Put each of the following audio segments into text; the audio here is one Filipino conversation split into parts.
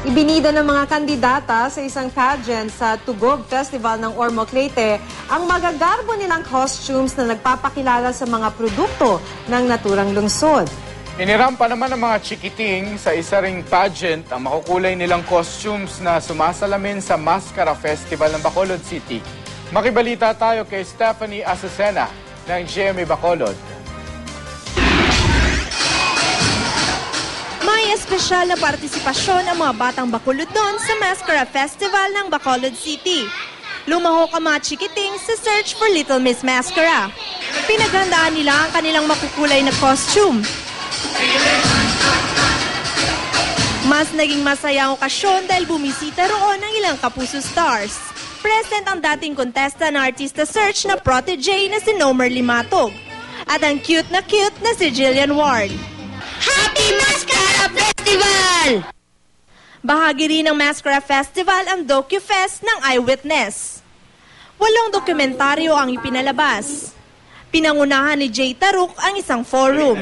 Ibinida ng mga kandidata sa isang pageant sa Tugog Festival ng Ormoc, Leyte ang magagarbo nilang costumes na nagpapakilala sa mga produkto ng naturang lungsod. Inirampa naman ng mga chikiting sa isa ring pageant ang makukulay nilang costumes na sumasalamin sa Mascara Festival ng Bacolod City. Makibalita tayo kay Stephanie Azucena ng GMA Bacolod. May espesyal na partisipasyon ang mga batang Bacolod doon sa Mascara Festival ng Bacolod City. Lumahok ang mga chikiting sa search for Little Miss Mascara. Pinaghandaan nila ang kanilang makukulay na costume. Mas naging masaya ang okasyon dahil bumisita roon ang ilang kapuso stars. Present ang dating kontesta ng Artista Search na protege na si Nomer Limatog at ang cute na si Jillian Ward. Happy Mascara Festival! Bahagi rin ng Mascara Festival ang DocuFest ng Eyewitness. 8 dokumentaryo ang ipinalabas. Pinangunahan ni Jay Taruk ang isang forum.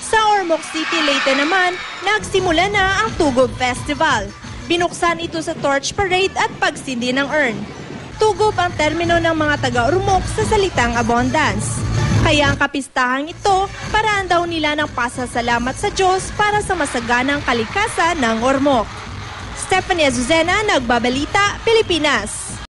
Sa Ormoc City, Leyte naman, nagsimula na ang Tugog Festival. Binuksan ito sa torch parade at pagsindi ng urn. Tugog ang termino ng mga taga-Ormoc sa salitang abundance. Kaya ang kapistahang ito, paraan daw nila ng pasasalamat sa Diyos para sa masaganang kalikasan ng Ormoc. Stephanie Azucena, Nagbabalita, Pilipinas.